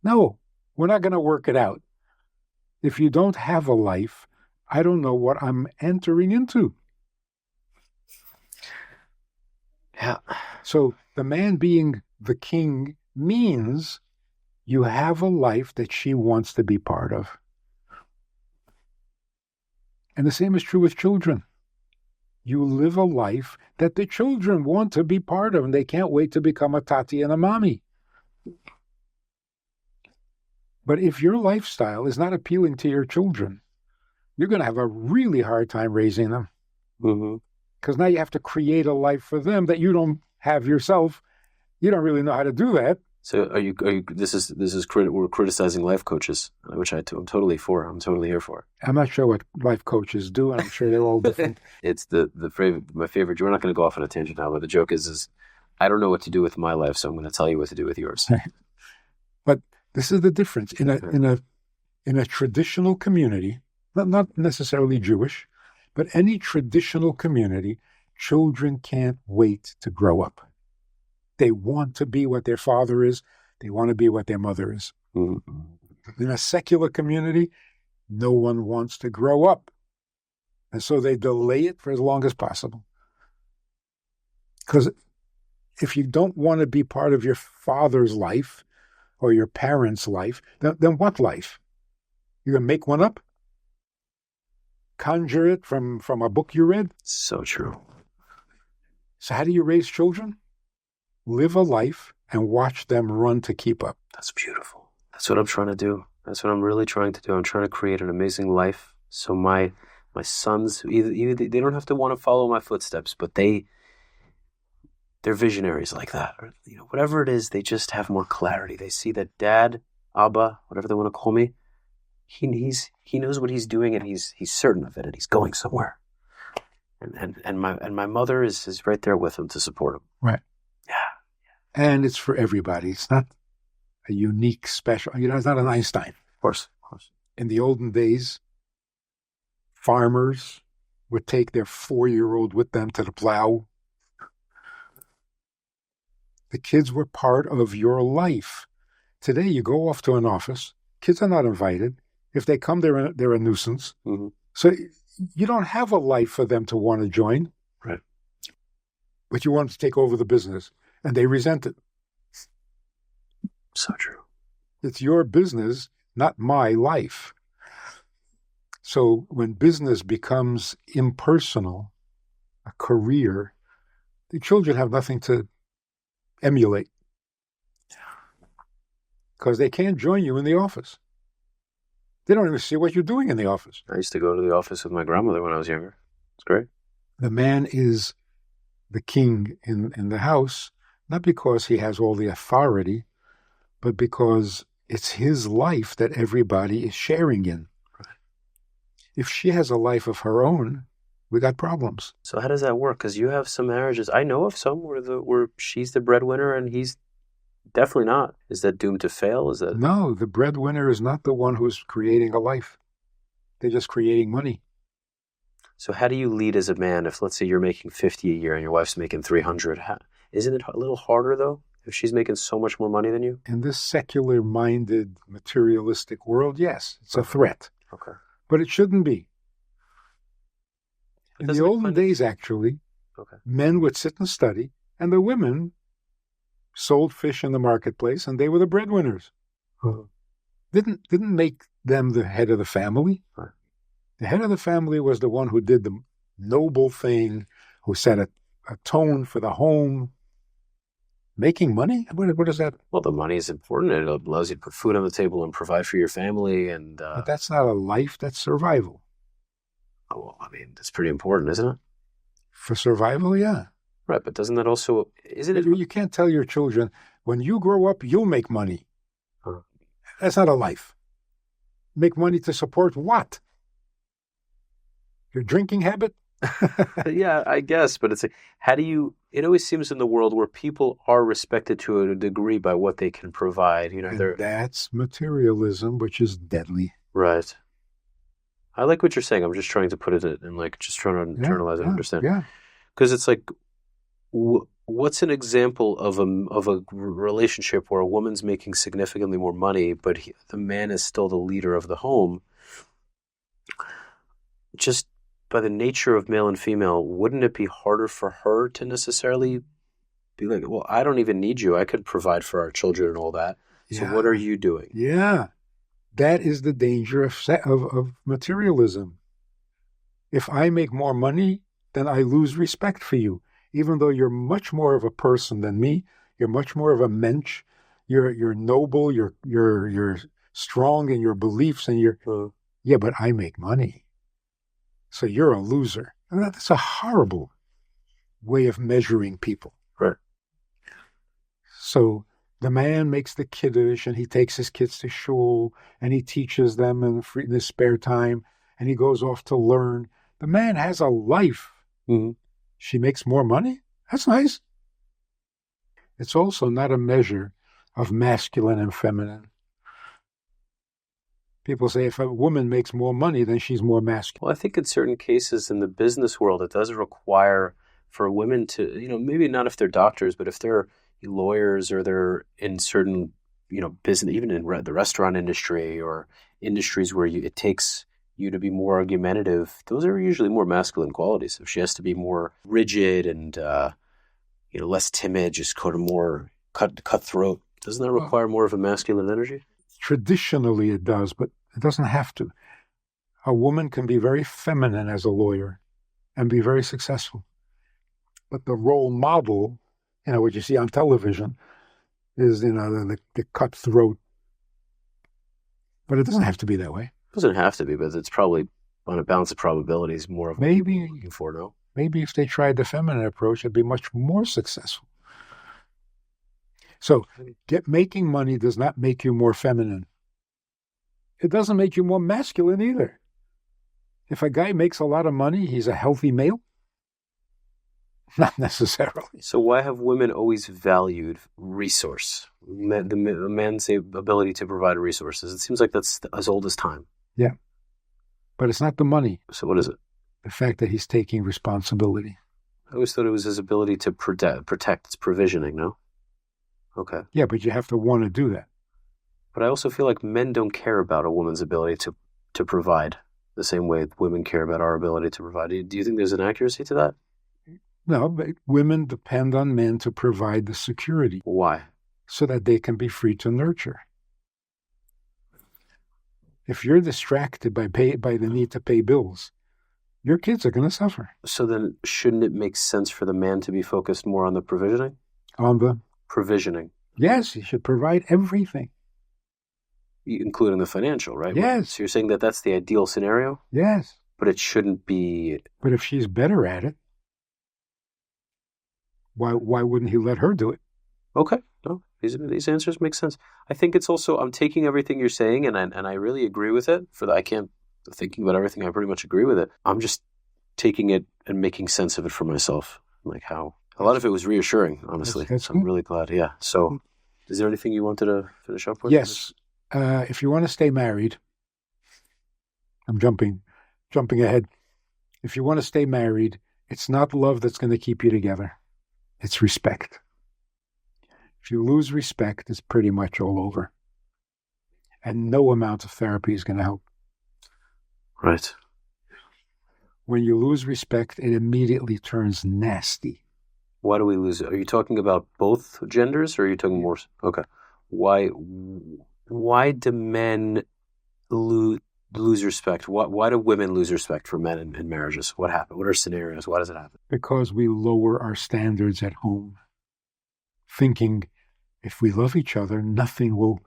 No, we're not going to work it out. If you don't have a life, I don't know what I'm entering into. Yeah. So the man being the king means you have a life that she wants to be part of. And the same is true with children. You live a life that the children want to be part of, and they can't wait to become a tati and a mommy. But if your lifestyle is not appealing to your children, you're going to have a really hard time raising them. Because now you have to create a life for them that you don't have yourself. You don't really know how to do that. So are you? We're criticizing life coaches, which I'm totally for. I'm totally here for. I'm not sure what life coaches do, and I'm sure they're all different. It's my favorite. We're not going to go off on a tangent now, but the joke is I don't know what to do with my life, so I'm going to tell you what to do with yours. But this is the difference in a traditional community, not necessarily Jewish, but any traditional community. Children can't wait to grow up. They want to be what their father is. They want to be what their mother is. Mm-hmm. In a secular community, No one wants to grow up. And so they delay it for as long as possible. Because if you don't want to be part of your father's life or your parents' life, then what life? You're going to make one up? Conjure it from a book you read? So true. So how do you raise children? Live a life and watch them run to keep up. That's beautiful. That's what I'm trying to do. That's what I'm really trying to do. I'm trying to create an amazing life. So my sons, either they don't have to want to follow my footsteps, but they're visionaries like that. Or, whatever it is, they just have more clarity. They see that Dad, Abba, whatever they want to call me, he knows what he's doing, and he's certain of it, and he's going somewhere. And my mother is right there with him to support him. Right. Yeah. And it's for everybody. It's not a unique, special. It's not an Einstein. Of course. In the olden days, farmers would take their 4-year-old with them to the plow. The kids were part of your life. Today, you go off to an office. Kids are not invited. If they come, they're a nuisance. Mm-hmm. So you don't have a life for them to want to join. Right. But you want to take over the business, and they resent it. So true. It's your business, not my life. So when business becomes impersonal, a career, the children have nothing to emulate because they can't join you in the office. They don't even see what you're doing in the office. I used to go to the office with my grandmother when I was younger. It's great. The man is the king in the house, not because he has all the authority, but because it's his life that everybody is sharing in. Right. If she has a life of her own, we got problems. So how does that work? Because you have some marriages. I know of some where she's the breadwinner and he's definitely not. Is that doomed to fail? Is that No, the breadwinner is not the one who's creating a life. They're just creating money. So how do you lead as a man if, let's say, you're making 50 a year and your wife's making 300? Isn't it a little harder, though, if she's making so much more money than you? In this secular-minded, materialistic world, yes, it's a threat. Okay. But it shouldn't be. In the olden days, actually, men would sit and study, and the women sold fish in the marketplace, and they were the breadwinners. Didn't make them the head of the family. Right. The head of the family was the one who did the noble thing, who set a tone for the home. Making money? What is that? Well, the money is important. It allows you to put food on the table and provide for your family. And but that's not a life. That's survival. Oh, well, I mean, that's pretty important, isn't it? For survival, yeah. Right, but doesn't that also... Isn't it? You can't tell your children, when you grow up, you'll make money. Huh. That's not a life. Make money to support what? Your drinking habit? Yeah, I guess, but it's like, how do you... It always seems in the world where people are respected to a degree by what they can provide. And that's materialism, which is deadly. Right. I like what you're saying. I'm just trying to put it in, like, just trying to internalize and understand. Yeah. Because it's like, what's an example of a relationship where a woman's making significantly more money, but the man is still the leader of the home? Just by the nature of male and female, wouldn't it be harder for her to necessarily be like, well, I don't even need you. I could provide for our children and all that. So what are you doing? Yeah. That is the danger of materialism. If I make more money, then I lose respect for you. Even though you're much more of a person than me, you're much more of a mensch. You're noble. You're strong in your beliefs, and yeah. But I make money, so you're a loser. And that's a horrible way of measuring people. Right. So the man makes the kiddush, and he takes his kids to shul, and he teaches them in his spare time, and he goes off to learn. The man has a life. Mm-hmm. She makes more money? That's nice. It's also not a measure of masculine and feminine. People say if a woman makes more money, then she's more masculine. Well, I think in certain cases in the business world, it does require for women to, maybe not if they're doctors, but if they're lawyers or they're in certain, business, even in the restaurant industry or industries where it takes you to be more argumentative, those are usually more masculine qualities. If she has to be more rigid and less timid, just kind of more cutthroat, doesn't that require more of a masculine energy? Traditionally it does, but it doesn't have to. A woman can be very feminine as a lawyer and be very successful. But the role model, what you see on television is, the cutthroat. But it doesn't have to be that way. It doesn't have to be, but it's probably on a balance of probabilities more of what maybe we're looking for, no? Maybe if they tried the feminine approach, it'd be much more successful. So making money does not make you more feminine. It doesn't make you more masculine either. If a guy makes a lot of money, he's a healthy male? Not necessarily. So why have women always valued resource, the man's ability to provide resources? It seems like that's as old as time. Yeah. But it's not the money. So what is it? The fact that he's taking responsibility. I always thought it was his ability to protect. It's provisioning, no? Okay. Yeah, but you have to want to do that. But I also feel like men don't care about a woman's ability to provide the same way women care about our ability to provide. Do you think there's an accuracy to that? No, but women depend on men to provide the security. Why? So that they can be free to nurture. If you're distracted by the need to pay bills, your kids are going to suffer. So then shouldn't it make sense for the man to be focused more on the provisioning? On the? Provisioning. Yes, he should provide everything. Including the financial, right? Yes. So you're saying that that's the ideal scenario? Yes. But it shouldn't be... But if she's better at it, why wouldn't he let her do it? Okay. No, these answers make sense. I think it's also, I'm taking everything you're saying and I really agree with it. Thinking about everything, I pretty much agree with it. I'm just taking it and making sense of it for myself. Like how, a lot of it was reassuring, honestly. That's I'm really glad. Yeah. So is there anything you wanted to finish up with? Yes. If you want to stay married, I'm jumping ahead. If you want to stay married, it's not love that's going to keep you together. It's respect. If you lose respect, it's pretty much all over. And no amount of therapy is going to help. Right. When you lose respect, it immediately turns nasty. Why do we lose it? Are you talking about both genders or are you talking more? Okay. Why do men lose respect? Why do women lose respect for men in marriages? What happened? What are scenarios? Why does it happen? Because we lower our standards at home, thinking if we love each other, nothing will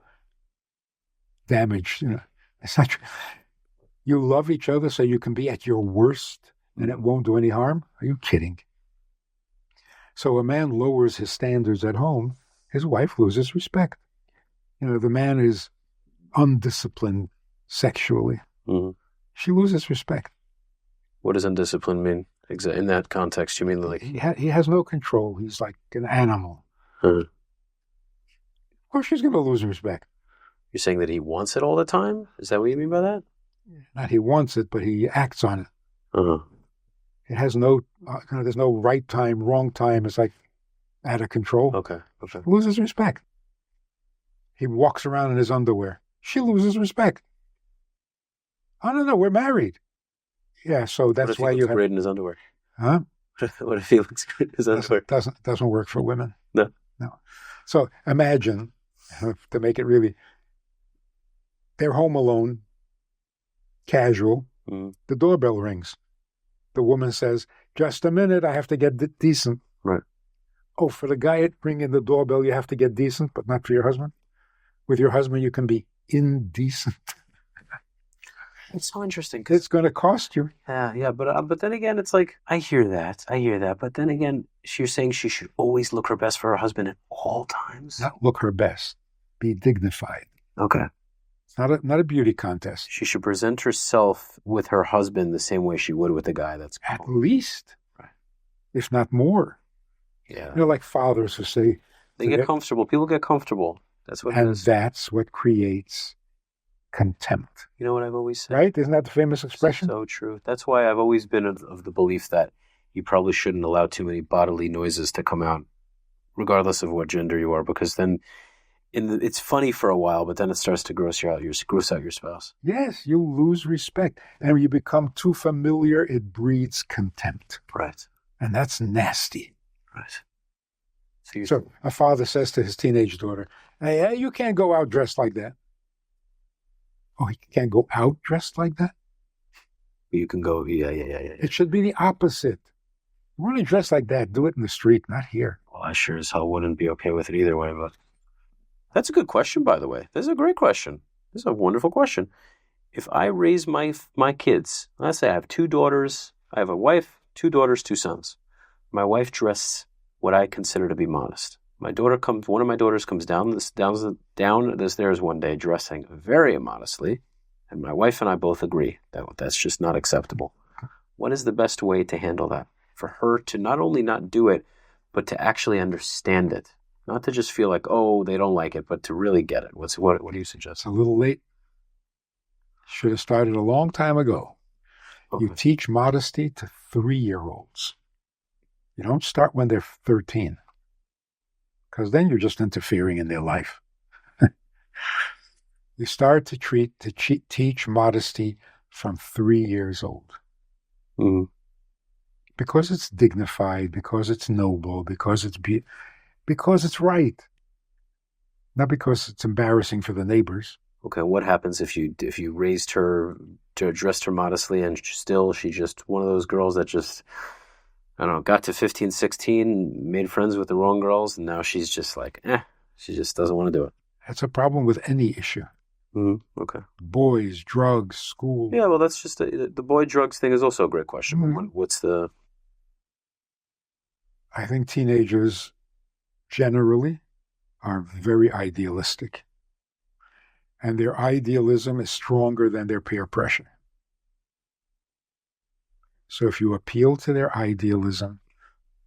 damage. It's not true. You love each other so you can be at your worst and it won't do any harm? Are you kidding? So a man lowers his standards at home, his wife loses respect. The man is undisciplined sexually. Mm-hmm. She loses respect. What does undisciplined mean? In that context, you mean like... He has no control. He's like an animal. Uh-huh. Of course she's going to lose respect. You're saying that he wants it all the time? Is that what you mean by that? Not he wants it, but he acts on it. Uh-huh. It has no... there's no right time, wrong time. It's like out of control. Okay. Loses respect. He walks around in his underwear. She loses respect. I don't know. We're married. Yeah, so that's why you have... great in his underwear? Huh? What if he looks great in his underwear? Doesn't work for women. No. So imagine, to make it really... They're home alone, casual. Mm. The doorbell rings. The woman says, "Just a minute, I have to get decent." Right. Oh, for the guy ringing the doorbell, you have to get decent, but not for your husband? With your husband, you can be indecent. It's so interesting. It's going to cost you. Yeah, but then again, it's like, I hear that. But then again, you're saying she should always look her best for her husband at all times? Not look her best. Be dignified. Okay. It's not a beauty contest. She should present herself with her husband the same way she would with a guy that's at least, right. If not more. Yeah. Like fathers who say... They get comfortable. People get comfortable. That's what it is. And that's what creates contempt. You know what I've always said? Right? Isn't that the famous expression? So true. That's why I've always been of the belief that you probably shouldn't allow too many bodily noises to come out, regardless of what gender you are, because then it's funny for a while, but then it starts to gross out your spouse. Yes, you lose respect. And when you become too familiar, it breeds contempt. Right. And that's nasty. Right. So a father says to his teenage daughter, hey, you can't go out dressed like that. Oh, he can't go out dressed like that? You can go, yeah. It should be the opposite. You want to dress like that, do it in the street, not here. Well, I sure as hell wouldn't be okay with it either way, but that's a good question, by the way. This is a great question. This is a wonderful question. If I raise my kids, let's say I have 2 daughters, I have a wife, 2 daughters, 2 sons. My wife dresses what I consider to be modest. One of my daughters comes down the stairs one day dressing very immodestly, and my wife and I both agree that that's just not acceptable. What is the best way to handle that? For her to not only not do it, but to actually understand it. Not to just feel like, oh, they don't like it, but to really get it. What do you suggest? It's a little late. Should have started a long time ago. Okay. You teach modesty to 3-year-olds. You don't start when they're 13, because then you're just interfering in their life. You start to teach modesty from 3 years old. Mm-hmm. Because it's dignified, because it's noble, because it's right. Not because it's embarrassing for the neighbors. Okay, what happens if you raised her, dressed her modestly, and she's just one of those girls that just, I don't know, got to 15, 16, made friends with the wrong girls, and now she's just like, she just doesn't want to do it. That's a problem with any issue. Mm-hmm. Okay. Boys, drugs, school. Yeah, well, that's just the boy drugs thing is also a great question. Mm-hmm. I think teenagers generally are very idealistic. And their idealism is stronger than their peer pressure. So if you appeal to their idealism,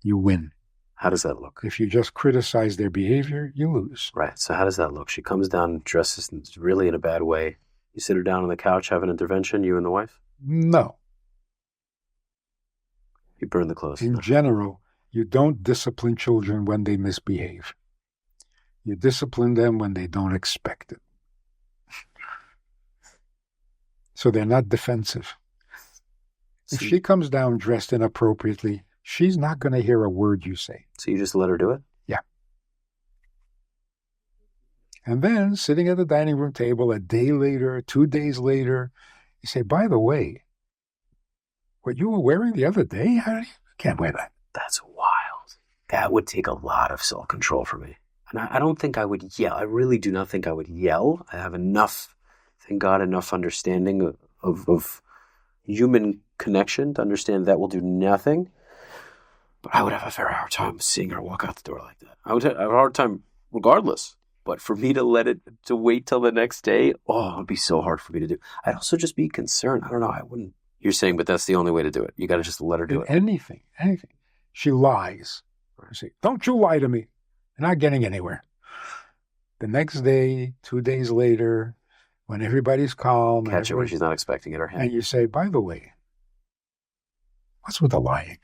you win. How does that look? If you just criticize their behavior, you lose. Right. So how does that look? She comes down, dresses really in a bad way. You sit her down on the couch, have an intervention, you and the wife? No. You burn the clothes. In general, you don't discipline children when they misbehave. You discipline them when they don't expect it. So they're not defensive. If she comes down dressed inappropriately, she's not going to hear a word you say. So you just let her do it? Yeah. And then, sitting at the dining room table a day later, 2 days later, you say, by the way, what you were wearing the other day, I can't wear that. That's wild. That would take a lot of self-control for me. And I don't think I would yell. I really do not think I would yell. I have enough, thank God, enough understanding of human connection to understand that will do nothing. But I would have a very hard time seeing her walk out the door like that. I would have a hard time regardless. But for me to wait till the next day, it would be so hard for me to do. I'd also just be concerned. I don't know. I wouldn't. You're saying, but that's the only way to do it. You got to just let her do it. Anything. She lies. You say, don't you lie to me. You're not getting anywhere. The next day, 2 days later, when everybody's calm. Catch it when she's not expecting it. And you say, by the way, what's with the lying?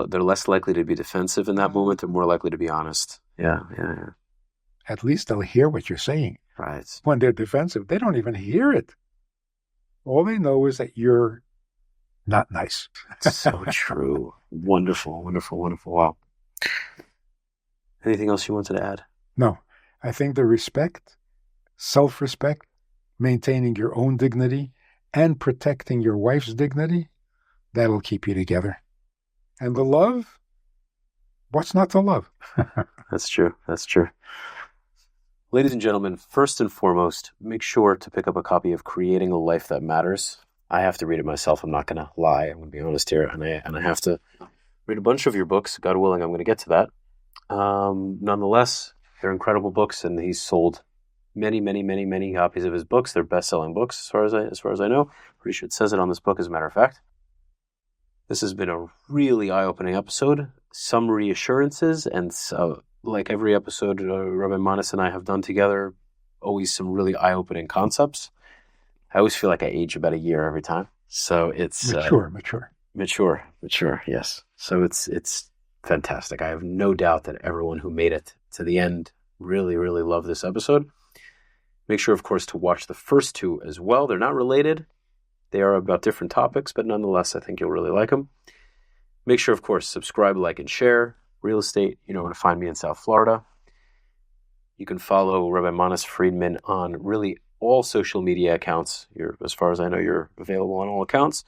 They're less likely to be defensive in that moment. They're more likely to be honest. Yeah. At least they'll hear what you're saying. Right. When they're defensive, they don't even hear it. All they know is that you're not nice. So true. Wonderful. Wow. Anything else you wanted to add? No. I think the respect, self-respect, maintaining your own dignity, and protecting your wife's dignity, that'll keep you together. And the love, what's not to love? That's true. Ladies and gentlemen, first and foremost, make sure to pick up a copy of Creating a Life That Matters. I have to read it myself. I'm not going to lie. I'm going to be honest here. And I have to read a bunch of your books. God willing, I'm going to get to that. Nonetheless, they're incredible books, and he's sold many, many, many, many copies of his books. They're best-selling books, as far as I know. Pretty sure it says it on this book, as a matter of fact. This has been a really eye-opening episode. Some reassurances, and like every episode Rabbi Manis and I have done together, always some really eye-opening concepts. I always feel like I age about a year every time. So it's mature. Mature, yes. So it's fantastic. I have no doubt that everyone who made it to the end really, really loved this episode. Make sure, of course, to watch the first two as well. They're not related. They are about different topics, but nonetheless, I think you'll really like them. Make sure, of course, subscribe, like, and share. Real estate, you know where to find me in South Florida. You can follow Rabbi Manis Friedman on really all social media accounts. As far as I know, you're available on all accounts.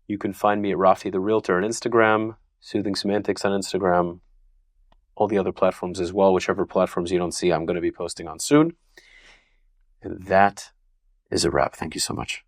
You can find me at Rafi the Realtor on Instagram, Soothing Semantics on Instagram, all the other platforms as well. Whichever platforms you don't see, I'm going to be posting on soon. And that is a wrap. Thank you so much.